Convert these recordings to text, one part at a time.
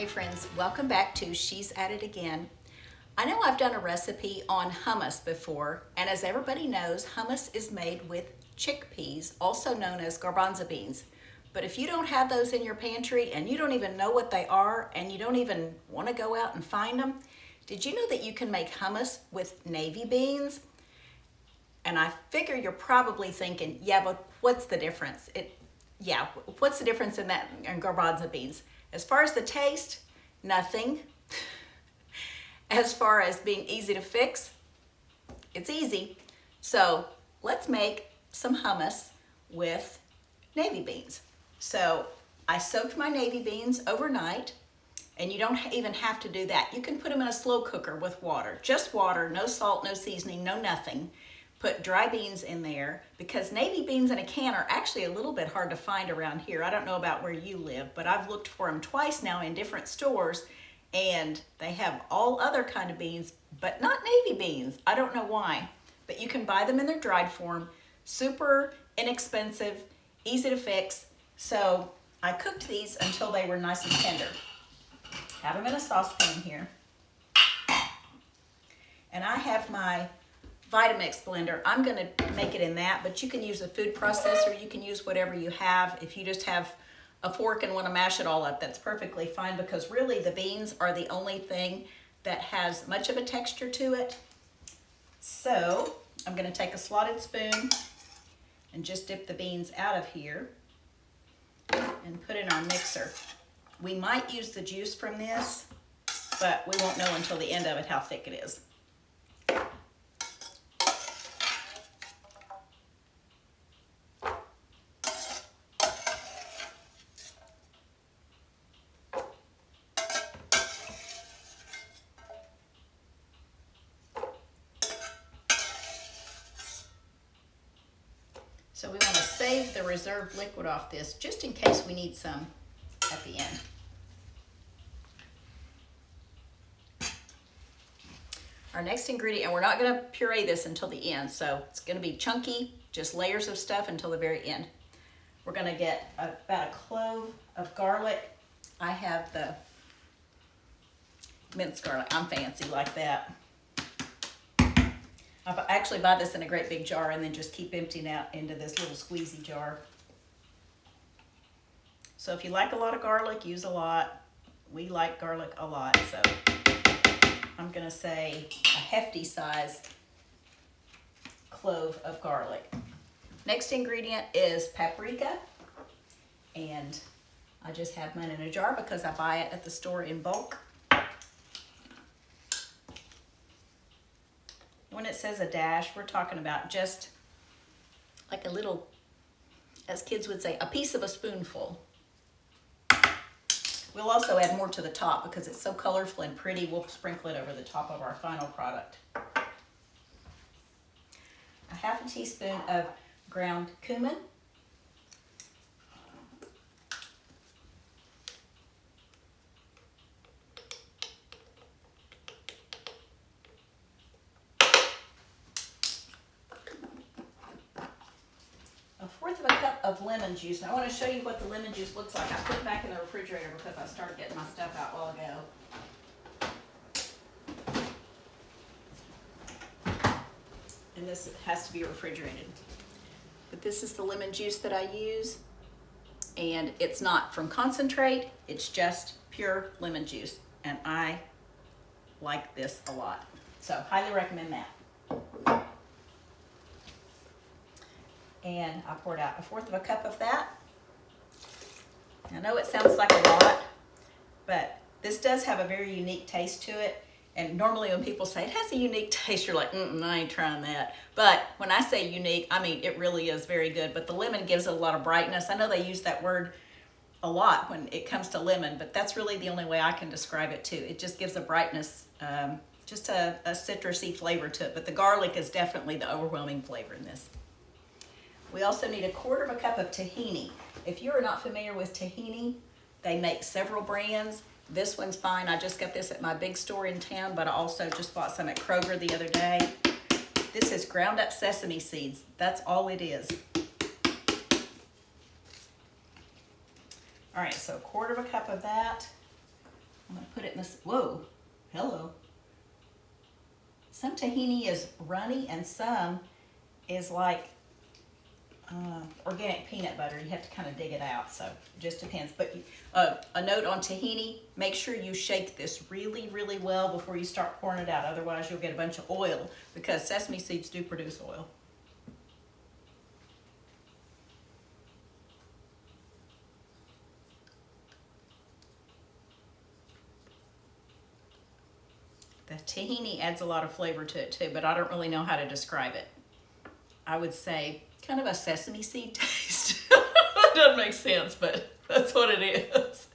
Hey friends, welcome back to She's At It Again. I know I've done a recipe on hummus before, and as everybody knows, hummus is made with chickpeas, also known as garbanzo beans. But if you don't have those in your pantry and you don't even know what they are and you don't even want to go out and find them, did you know that you can make hummus with navy beans? And I figure you're probably thinking, yeah, but what's the difference? What's the difference in that and garbanzo beans? As far as the taste, nothing. As far as being easy to fix, it's easy. So let's make some hummus with navy beans. So I soaked my navy beans overnight, and you don't even have to do that. You can put them in a slow cooker with water, just water, no salt, no seasoning, no nothing. Put dry beans in there because navy beans in a can are actually a little bit hard to find around here. I don't know about where you live, but I've looked for them twice now in different stores, and they have all other kind of beans, but not navy beans. I don't know why, but you can buy them in their dried form. Super inexpensive, easy to fix. So I cooked these until they were nice and tender. Have them in a saucepan here. And I have my Vitamix blender. I'm going to make it in that, but you can use a food processor. You can use whatever you have. If you just have a fork and want to mash it all up, that's perfectly fine, because really the beans are the only thing that has much of a texture to it. So I'm going to take a slotted spoon and just dip the beans out of here and put in our mixer. We might use the juice from this, but we won't know until the end of it how thick it is. So we want to save the reserved liquid off this just in case we need some at the end. Our next ingredient, and we're not going to puree this until the end, so it's going to be chunky, just layers of stuff until the very end. We're going to get about a clove of garlic. I have the minced garlic. I'm fancy like that. I actually buy this in a great big jar and then just keep emptying out into this little squeezy jar. So if you like a lot of garlic, use a lot. We like garlic a lot, so I'm going to say a hefty size clove of garlic. Next ingredient is paprika, and I just have mine in a jar because I buy it at the store in bulk. When it says a dash, we're talking about just like a little, as kids would say, a piece of a spoonful. We'll also add more to the top because it's so colorful and pretty. We'll sprinkle it over the top of our final product. A half a teaspoon of ground cumin. A fourth of a cup of lemon juice. And I want to show you what the lemon juice looks like. I put it back in the refrigerator because I started getting my stuff out a while ago. And this has to be refrigerated. But this is the lemon juice that I use. And it's not from concentrate, it's just pure lemon juice. And I like this a lot. So highly recommend that. And I poured out a fourth of a cup of that. I know it sounds like a lot, but this does have a very unique taste to it. And normally when people say it has a unique taste, you're like, I ain't trying that. But when I say unique, I mean it really is very good. But the lemon gives it a lot of brightness. I know they use that word a lot when it comes to lemon, but that's really the only way I can describe it too. It just gives a brightness, just a citrusy flavor to it. But the garlic is definitely the overwhelming flavor in this. We also need a quarter of a cup of tahini. If you are not familiar with tahini, they make several brands. This one's fine. I just got this at my big store in town, but I also just bought some at Kroger the other day. This is ground up sesame seeds. That's all it is. All right, so a quarter of a cup of that. I'm gonna put it in this, whoa, hello. Some tahini is runny and some is like organic peanut butter. You have to kind of dig it out, so it just depends. But a note on tahini, make sure you shake this really, really well before you start pouring it out. Otherwise you'll get a bunch of oil, because sesame seeds do produce oil. The tahini adds a lot of flavor to it too, but I don't really know how to describe it. I would say kind of a sesame seed taste. It doesn't make sense, but that's what it is.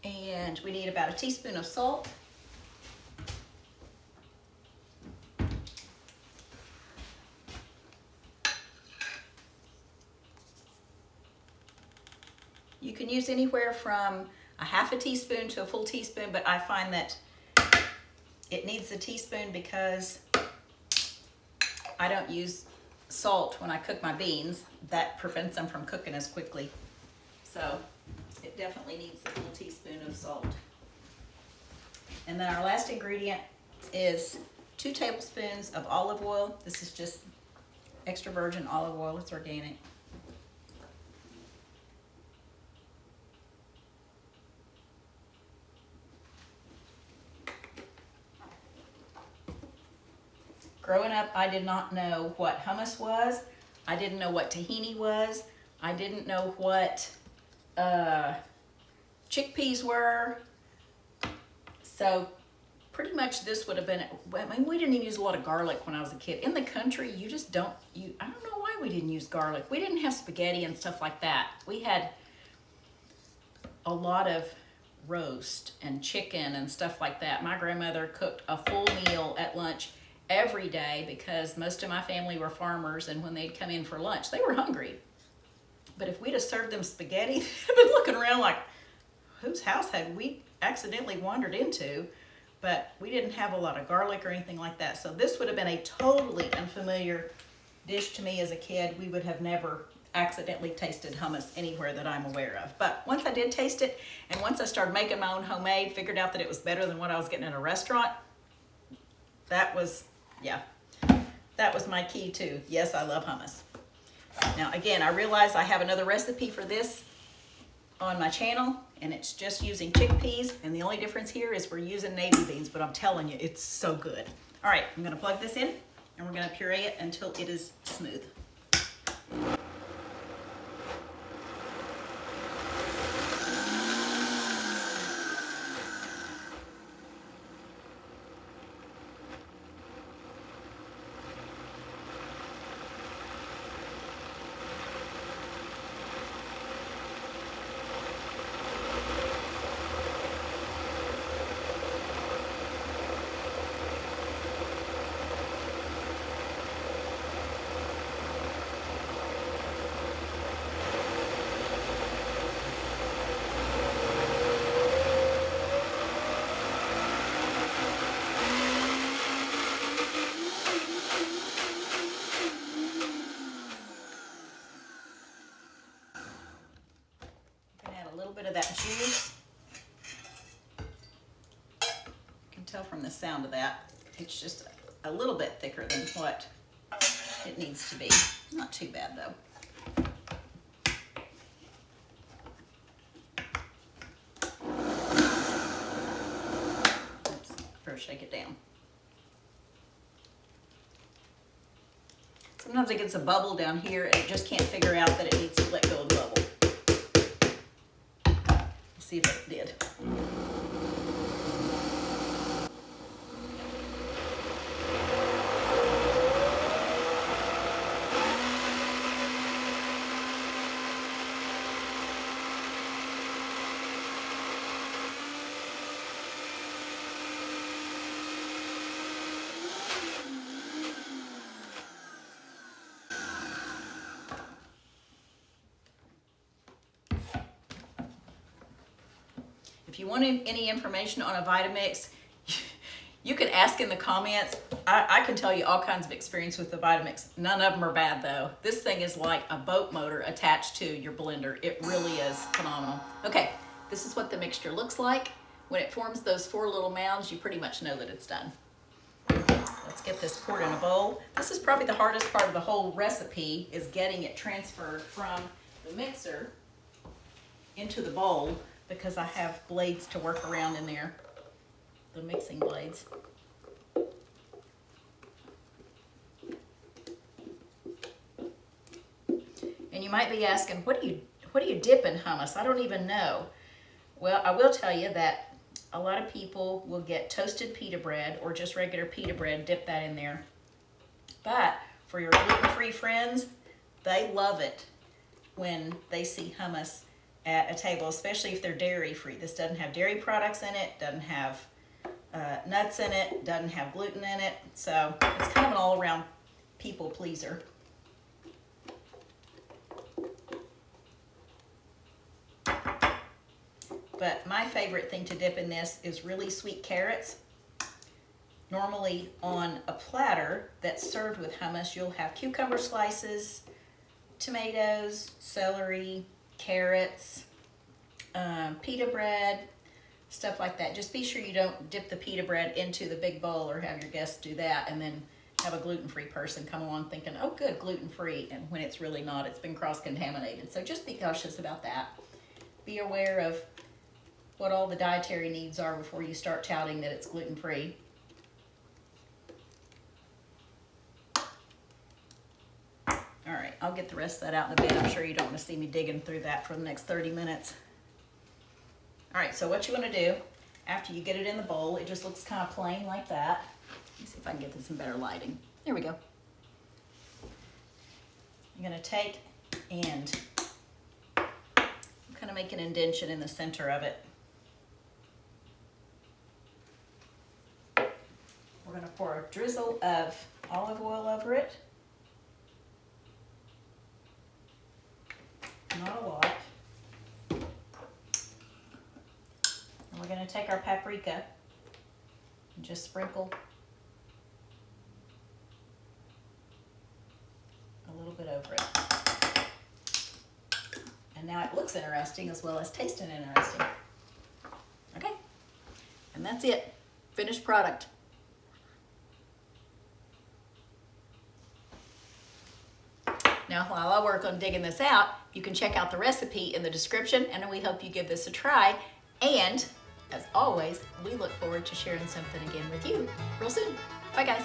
And we need about a teaspoon of salt. You can use anywhere from a half a teaspoon to a full teaspoon, but I find that it needs a teaspoon because I don't use salt when I cook my beans. That prevents them from cooking as quickly. So it definitely needs a full teaspoon of salt. And then our last ingredient is 2 tablespoons of olive oil. This is just extra virgin olive oil, it's organic. Growing up, I did not know what hummus was. I didn't know what tahini was. I didn't know what chickpeas were. So pretty much this would have been, I mean, we didn't even use a lot of garlic when I was a kid. In the country, you just don't, I don't know why we didn't use garlic. We didn't have spaghetti and stuff like that. We had a lot of roast and chicken and stuff like that. My grandmother cooked a full meal at lunch every day because most of my family were farmers, and when they'd come in for lunch, they were hungry. But if we'd have served them spaghetti, they'd have been looking around like, whose house had we accidentally wandered into? But we didn't have a lot of garlic or anything like that. So this would have been a totally unfamiliar dish to me as a kid. We would have never accidentally tasted hummus anywhere that I'm aware of. But once I did taste it, and once I started making my own homemade, figured out that it was better than what I was getting in a restaurant, that was, yeah, that was my key too. Yes, I love hummus. Now again, I realize I have another recipe for this on my channel, and it's just using chickpeas, and the only difference here is we're using navy beans, but I'm telling you, it's so good. All right, I'm gonna plug this in, and we're gonna puree it until it is smooth. Bit of that juice. You can tell from the sound of that, it's just a little bit thicker than what it needs to be. Not too bad though. Oops, better shake it down. Sometimes it gets a bubble down here and it just can't figure out that it needs to let go of the bubble. See if it did. If you want any information on a Vitamix, you can ask in the comments. I can tell you all kinds of experience with the Vitamix. None of them are bad though. This thing is like a boat motor attached to your blender. It really is phenomenal. Okay, this is what the mixture looks like. When it forms those 4 little mounds, you pretty much know that it's done. Let's get this poured in a bowl. This is probably the hardest part of the whole recipe, is getting it transferred from the mixer into the bowl, because I have blades to work around in there, the mixing blades. And you might be asking, what do you dip in hummus? I don't even know. Well, I will tell you that a lot of people will get toasted pita bread or just regular pita bread, dip that in there. But for your gluten-free friends, they love it when they see hummus at a table, especially if they're dairy-free. This doesn't have dairy products in it, doesn't have nuts in it, doesn't have gluten in it. So it's kind of an all-around people pleaser. But my favorite thing to dip in this is really sweet carrots. Normally on a platter that's served with hummus, you'll have cucumber slices, tomatoes, celery, carrots, pita bread, stuff like that. Just be sure you don't dip the pita bread into the big bowl or have your guests do that and then have a gluten-free person come along thinking, oh good, gluten-free, and when it's really not, it's been cross-contaminated. So just be cautious about that. Be aware of what all the dietary needs are before you start touting that it's gluten-free. All right, I'll get the rest of that out in a bit. I'm sure you don't want to see me digging through that for the next 30 minutes. All right, so what you want to do after you get it in the bowl, it just looks kind of plain like that. Let me see if I can get this in better lighting. There we go. You're going to take and kind of make an indentation in the center of it. We're going to pour a drizzle of olive oil over it. Not a lot. And we're going to take our paprika and just sprinkle a little bit over it. And now it looks interesting as well as tasting interesting. Okay, and that's it. Finished product. Now, while I work on digging this out, you can check out the recipe in the description, and we hope you give this a try. And, as always, we look forward to sharing something again with you real soon. Bye, guys.